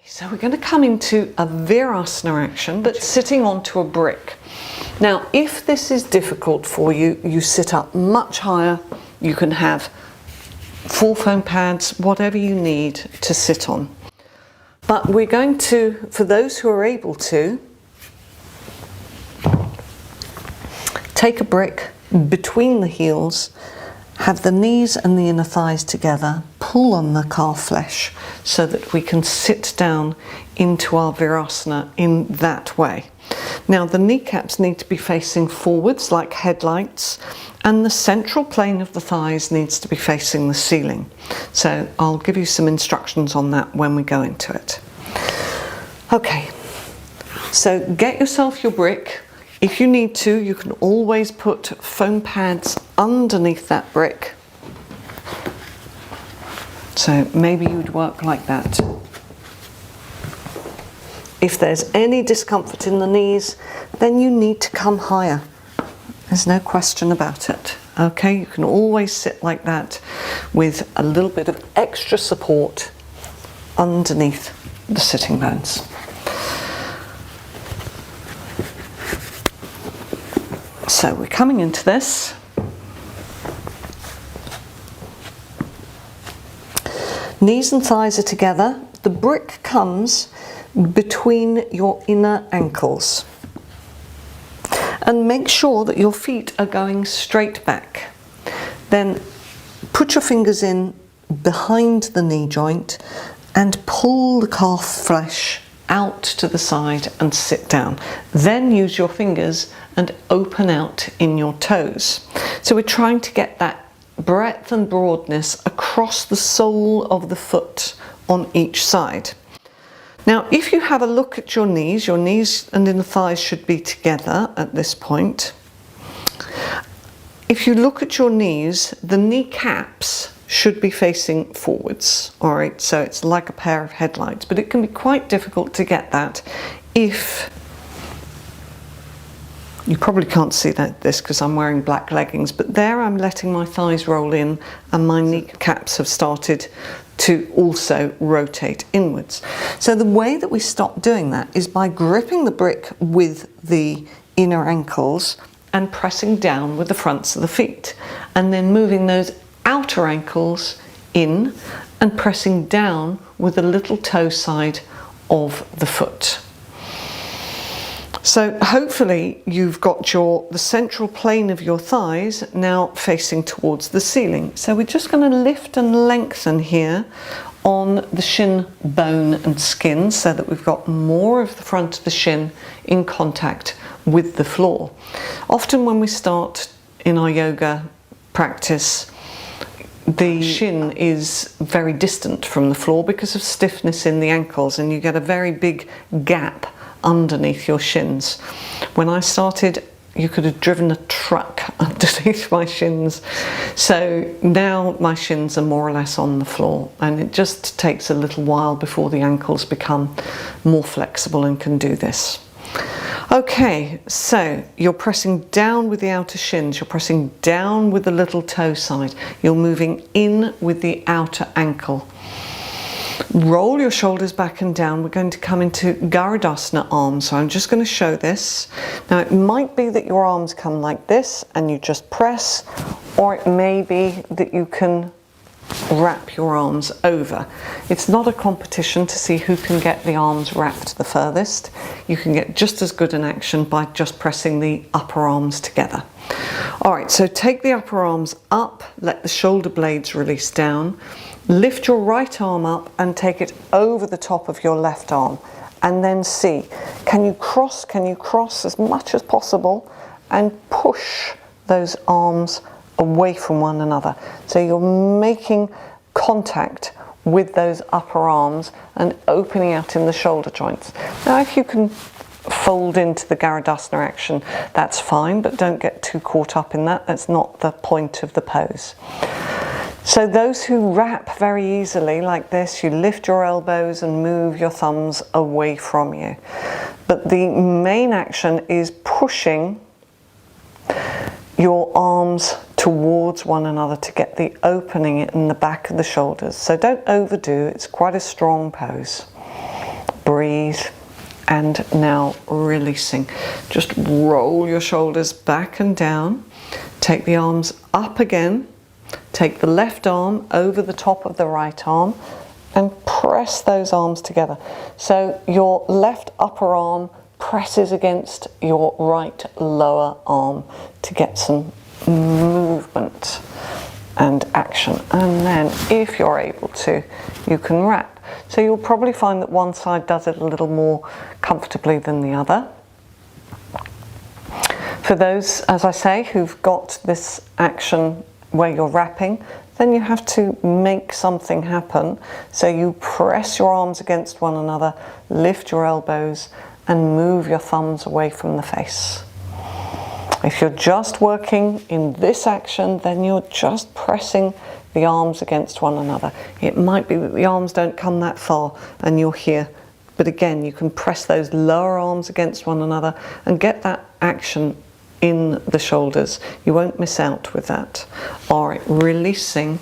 So we're going to come into a Virasana action, but sitting onto a brick. Now, if this is difficult for you, you sit up much higher. You can have 4 foam pads, whatever you need to sit on. But we're going to, for those who are able to, take a brick between the heels, have the knees and the inner thighs together, pull on the calf flesh so that we can sit down into our Virasana in that way. Now the kneecaps need to be facing forwards like headlights, and the central plane of the thighs needs to be facing the ceiling. So I'll give you some instructions on that when we go into it. Okay, so get yourself your brick. If you need to, you can always put foam pads underneath that brick. So maybe you'd work like that. If there's any discomfort in the knees, then you need to come higher. There's no question about it. Okay, you can always sit like that with a little bit of extra support underneath the sitting bones. So we're coming into this. Knees and thighs are together. The brick comes between your inner ankles. And make sure that your feet are going straight back. Then put your fingers in behind the knee joint and pull the calf flesh out to the side and sit down. Then use your fingers and open out in your toes. So we're trying to get that breadth and broadness across the sole of the foot on each side. Now, if you have a look at your knees and inner thighs should be together at this point. If you look at your knees, the kneecaps should be facing forwards, all right? So it's like a pair of headlights, but it can be quite difficult to get that if you probably can't see this because I'm wearing black leggings, but there I'm letting my thighs roll in and my kneecaps have started to also rotate inwards. So the way that we stop doing that is by gripping the brick with the inner ankles and pressing down with the fronts of the feet, and then moving those outer ankles in and pressing down with the little toe side of the foot. So hopefully you've got the central plane of your thighs now facing towards the ceiling. So we're just going to lift and lengthen here on the shin bone and skin so that we've got more of the front of the shin in contact with the floor. Often when we start in our yoga practice, the shin is very distant from the floor because of stiffness in the ankles, and you get a very big gap underneath your shins. When I started, you could have driven a truck underneath my shins. So now my shins are more or less on the floor, and it just takes a little while before the ankles become more flexible and can do this. Okay, so you're pressing down with the outer shins, you're pressing down with the little toe side, you're moving in with the outer ankle. Roll your shoulders back and down. We're going to come into Garudasana arms. So I'm just going to show this. Now it might be that your arms come like this and you just press, or it may be that you can wrap your arms over. It's not a competition to see who can get the arms wrapped the furthest. You can get just as good an action by just pressing the upper arms together. All right, so take the upper arms up, let the shoulder blades release down. Lift your right arm up and take it over the top of your left arm, and then see, can you cross as much as possible and push those arms away from one another. So you're making contact with those upper arms and opening out in the shoulder joints. Now if you can fold into the Garudasana action, that's fine, but don't get too caught up in that. That's not the point of the pose. So those who wrap very easily like this, you lift your elbows and move your thumbs away from you. But the main action is pushing your arms towards one another to get the opening in the back of the shoulders. So don't overdo, it's quite a strong pose. breathe. And now releasing. Just roll your shoulders back and down. Take the arms up again. Take the left arm over the top of the right arm and press those arms together. So your left upper arm presses against your right lower arm to get some movement and action. And then if you're able to, you can wrap. So you'll probably find that one side does it a little more comfortably than the other. For those, as I say, who've got this action where you're wrapping, then you have to make something happen. So you press your arms against one another, lift your elbows, and move your thumbs away from the face. If you're just working in this action, then you're just pressing the arms against one another. It might be that the arms don't come that far and you're here, but again, you can press those lower arms against one another and get that action in the shoulders. You won't miss out with that. All right, releasing,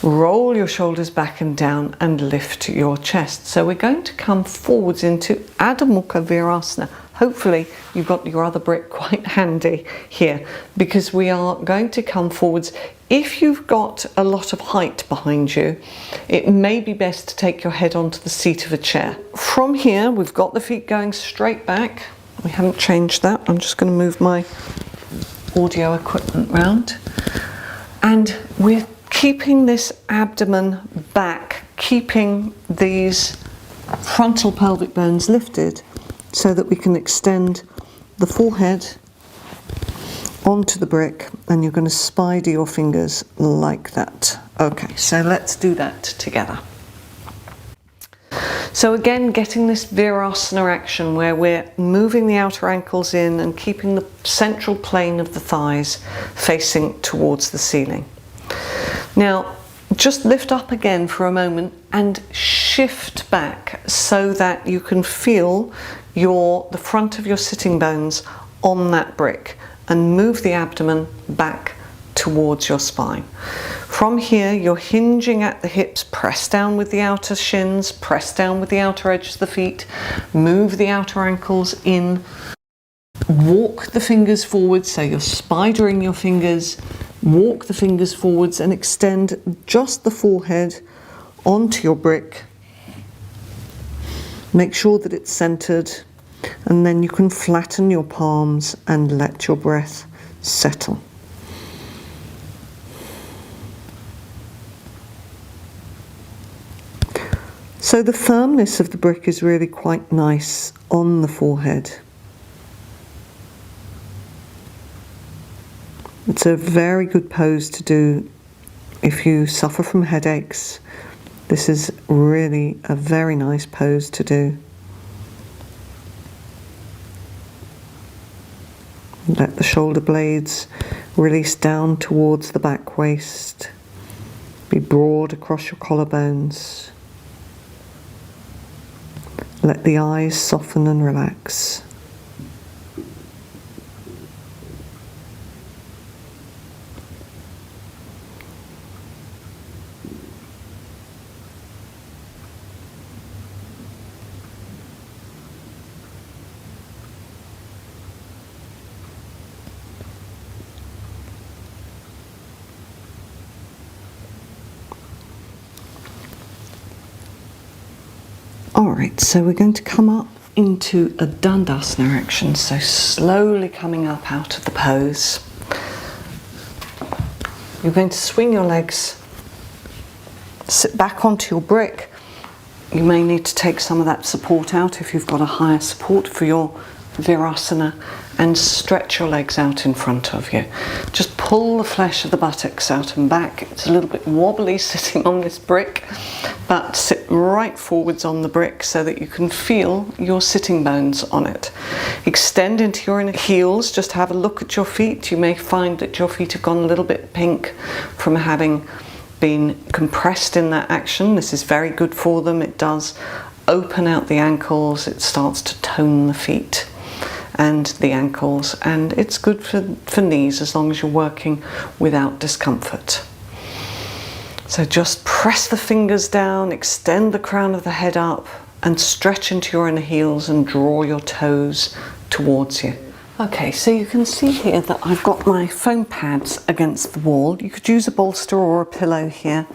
roll your shoulders back and down and lift your chest. So we're going to come forwards into Adho Mukha Virasana. Hopefully you've got your other brick quite handy here, because we are going to come forwards. If you've got a lot of height behind you, it may be best to take your head onto the seat of a chair. From here, we've got the feet going straight back. We haven't changed that. I'm just going to move my audio equipment round. And we're keeping this abdomen back, keeping these frontal pelvic bones lifted so that we can extend the forehead onto the brick, and you're going to spider your fingers like that. Okay, so let's do that together. So again, getting this Virasana action where we're moving the outer ankles in and keeping the central plane of the thighs facing towards the ceiling. Now, just lift up again for a moment and shift back so that you can feel the front of your sitting bones on that brick, and move the abdomen back towards your spine. From here, you're hinging at the hips, press down with the outer shins, press down with the outer edges of the feet, move the outer ankles in, walk the fingers forward, so you're spidering your fingers, walk the fingers forwards and extend just the forehead onto your brick. Make sure that it's centered, and then you can flatten your palms and let your breath settle. So the firmness of the brick is really quite nice on the forehead. It's a very good pose to do if you suffer from headaches. This is really a very nice pose to do. Let the shoulder blades release down towards the back waist. Be broad across your collarbones. Let the eyes soften and relax. Alright, so we're going to come up into a Dandasana action, so slowly coming up out of the pose. You're going to swing your legs, sit back onto your brick. You may need to take some of that support out if you've got a higher support for your Virasana, and stretch your legs out in front of you. Just pull the flesh of the buttocks out and back. It's a little bit wobbly sitting on this brick, but sit right forwards on the brick so that you can feel your sitting bones on it. Extend into your inner heels. Just have a look at your feet. You may find that your feet have gone a little bit pink from having been compressed in that action. This is very good for them. It does open out the ankles. It starts to tone the feet and the ankles, and it's good for knees as long as you're working without discomfort. So just press the fingers down, extend the crown of the head up, and stretch into your inner heels and draw your toes towards you. Okay, so you can see here that I've got my foam pads against the wall. You could use a bolster or a pillow here.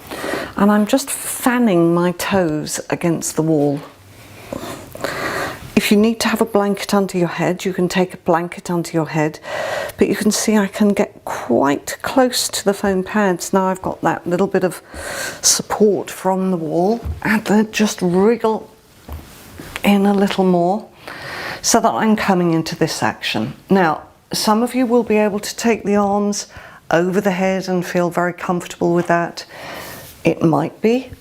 And I'm just fanning my toes against the wall. If you need to have a blanket under your head, you can take a blanket under your head. But you can see I can get quite close to the foam pads. Now I've got that little bit of support from the wall. And then just wriggle in a little more, so that I'm coming into this action. Now, some of you will be able to take the arms over the head and feel very comfortable with that. It might be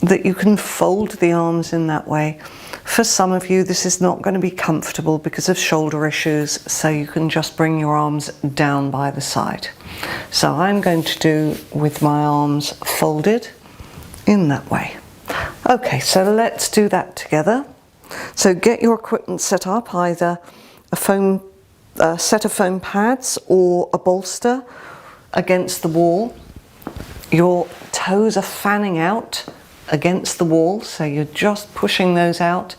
that you can fold the arms in that way. For some of you, this is not going to be comfortable because of shoulder issues, so you can just bring your arms down by the side. So I'm going to do with my arms folded in that way. Okay, so let's do that together. So get your equipment set up, either a set of foam pads or a bolster against the wall. Your toes are fanning out against the wall, so you're just pushing those out.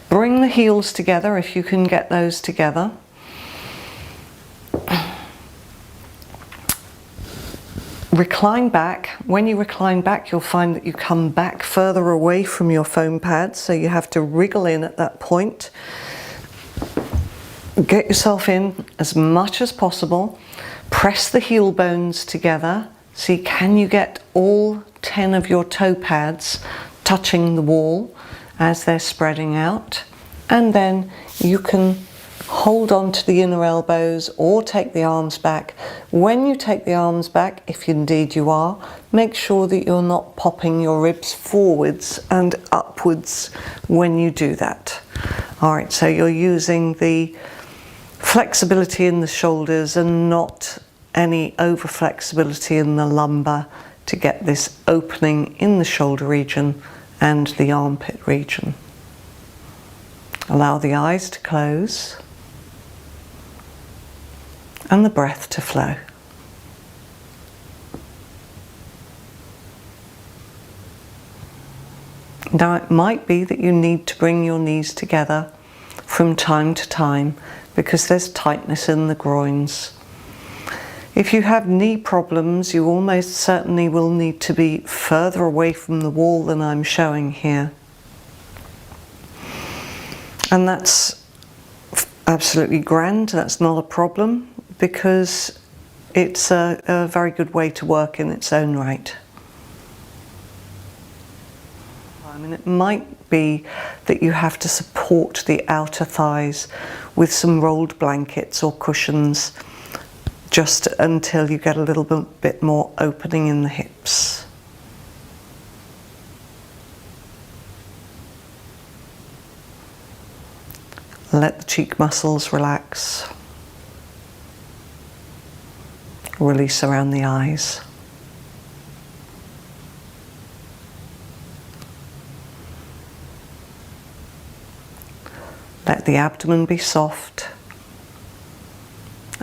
Bring the heels together if you can get those together. Recline back. When you recline back, you'll find that you come back further away from your foam pads, so you have to wriggle in at that point. Get yourself in as much as possible. Press the heel bones together. See, can you get all 10 of your toe pads touching the wall as they're spreading out? And then you can hold on to the inner elbows or take the arms back. When you take the arms back, if indeed you are, make sure that you're not popping your ribs forwards and upwards when you do that. All right, so you're using the flexibility in the shoulders and not any over flexibility in the lumbar to get this opening in the shoulder region and the armpit region. Allow the eyes to close and the breath to flow. Now it might be that you need to bring your knees together from time to time because there's tightness in the groins. If you have knee problems, you almost certainly will need to be further away from the wall than I'm showing here. And that's absolutely grand, that's not a problem, because it's a very good way to work in its own right. I mean, it might be that you have to support the outer thighs with some rolled blankets or cushions just until you get a little bit more opening in the hips. Let the cheek muscles relax. Release around the eyes. Let the abdomen be soft.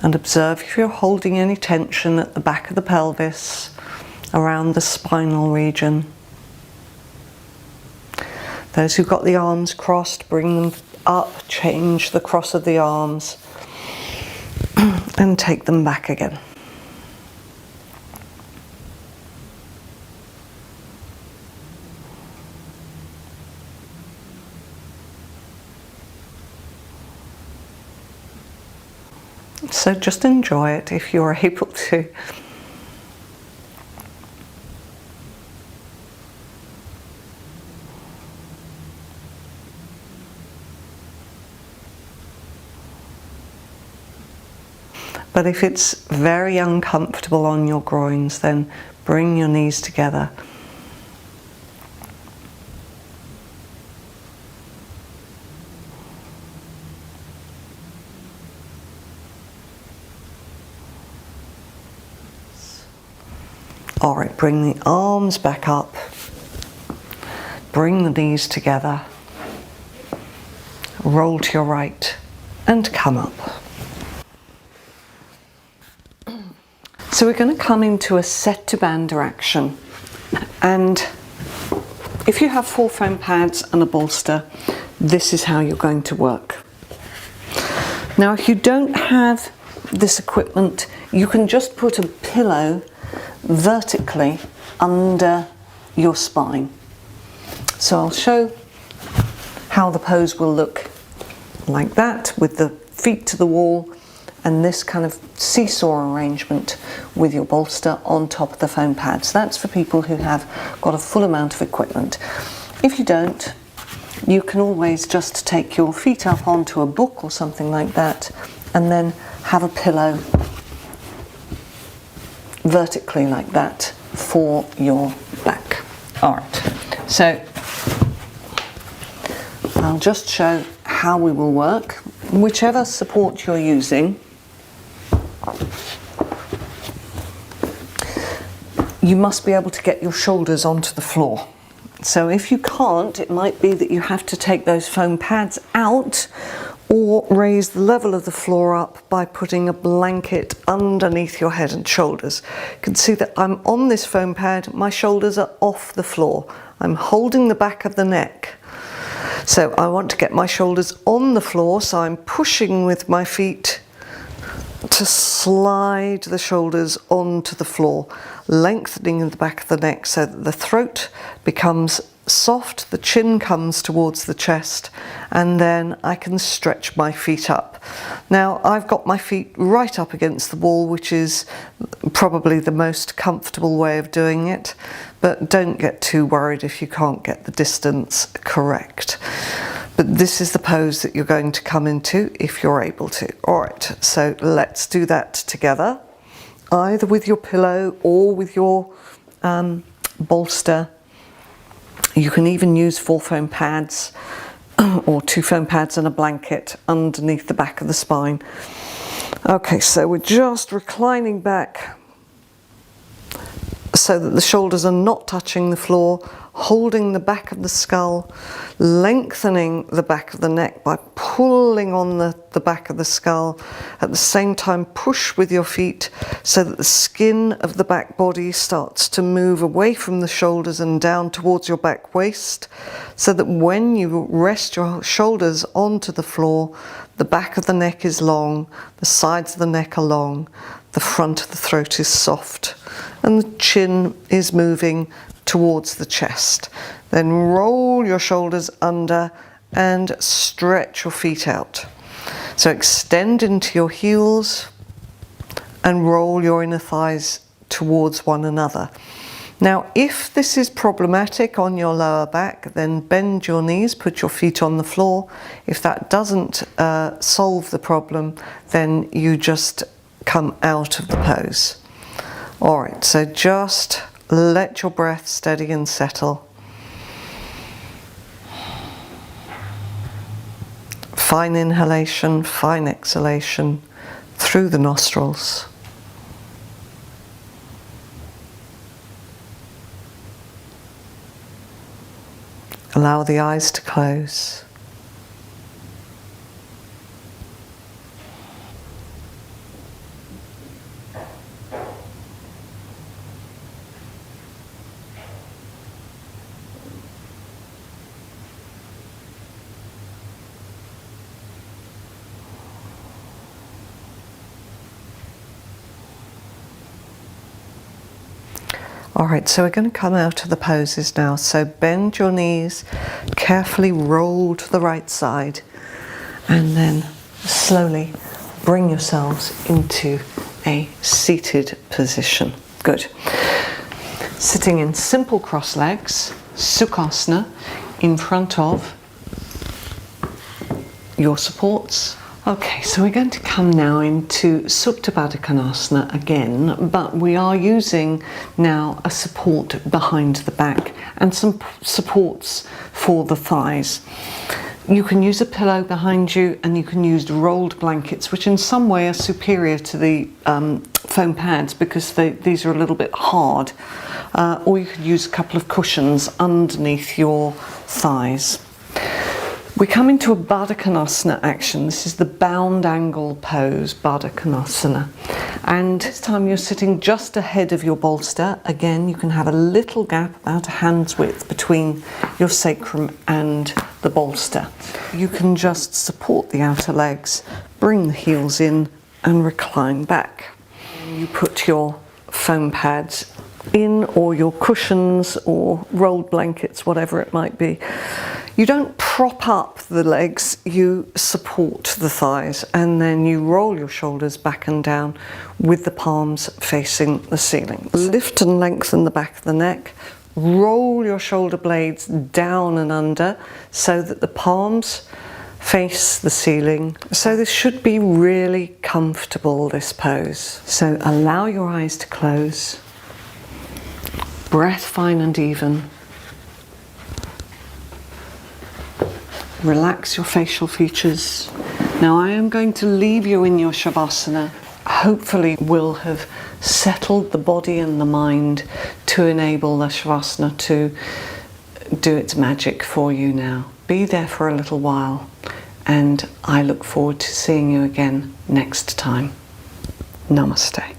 And observe if you're holding any tension at the back of the pelvis, around the spinal region. Those who've got the arms crossed, bring them up, change the cross of the arms, and take them back again. So just enjoy it if you're able to. But if it's very uncomfortable on your groins, then bring your knees together. All right, bring the arms back up. Bring the knees together. Roll to your right and come up. So we're going to come into a Setu Bandha action, and if you have 4 foam pads and a bolster, this is how you're going to work. Now, if you don't have this equipment, you can just put a pillow vertically under your spine. So I'll show how the pose will look like that, with the feet to the wall and this kind of seesaw arrangement with your bolster on top of the foam pads. That's for people who have got a full amount of equipment. If you don't, you can always just take your feet up onto a book or something like that and then have a pillow vertically like that for your back. Alright, so I'll just show how we will work. Whichever support you're using, you must be able to get your shoulders onto the floor. So if you can't, it might be that you have to take those foam pads out or raise the level of the floor up by putting a blanket underneath your head and shoulders. You can see that I'm on this foam pad, my shoulders are off the floor. I'm holding the back of the neck. So I want to get my shoulders on the floor, so I'm pushing with my feet to slide the shoulders onto the floor, lengthening the back of the neck so that the throat becomes soft, the chin comes towards the chest, and then I can stretch my feet up. Now I've got my feet right up against the wall, which is probably the most comfortable way of doing it, but don't get too worried if you can't get the distance correct. But this is the pose that you're going to come into if you're able to. Alright, so let's do that together, either with your pillow or with your bolster. You can even use 4 foam pads or 2 foam pads and a blanket underneath the back of the spine. Okay, so we're just reclining back so that the shoulders are not touching the floor, holding the back of the skull, lengthening the back of the neck by pulling on the back of the skull. At the same time, push with your feet so that the skin of the back body starts to move away from the shoulders and down towards your back waist, so that when you rest your shoulders onto the floor, the back of the neck is long, the sides of the neck are long, the front of the throat is soft, and the chin is moving towards the chest. Then roll your shoulders under and stretch your feet out. So extend into your heels and roll your inner thighs towards one another. Now, if this is problematic on your lower back, then bend your knees, put your feet on the floor. If that doesn't solve the problem, then you just come out of the pose. All right, so just let your breath steady and settle. Fine inhalation, fine exhalation through the nostrils. Allow the eyes to close. Alright, so we're going to come out of the poses now. So bend your knees, carefully roll to the right side, and then slowly bring yourselves into a seated position. Good. Sitting in simple cross legs, Sukhasana, in front of your supports. Okay, so we're going to come now into Supta Baddha Konasana again, but we are using now a support behind the back and some supports for the thighs. You can use a pillow behind you, and you can use rolled blankets, which in some way are superior to the foam pads because these are a little bit hard, or you could use a couple of cushions underneath your thighs. We come into a Baddha Konasana action. This is the bound angle pose, Baddha Konasana. And this time you're sitting just ahead of your bolster. Again, you can have a little gap, about a hand's width, between your sacrum and the bolster. You can just support the outer legs, bring the heels in and recline back. You put your foam pads in, or your cushions or rolled blankets, whatever it might be. You don't prop up the legs, you support the thighs, and then you roll your shoulders back and down with the palms facing the ceiling. Lift and lengthen the back of the neck, roll your shoulder blades down and under so that the palms face the ceiling. So this should be really comfortable, this pose. So allow your eyes to close, breath fine and even. Relax your facial features. Now I am going to leave you in your Shavasana. Hopefully we'll have settled the body and the mind to enable the Shavasana to do its magic for you now. Be there for a little while, and I look forward to seeing you again next time. Namaste.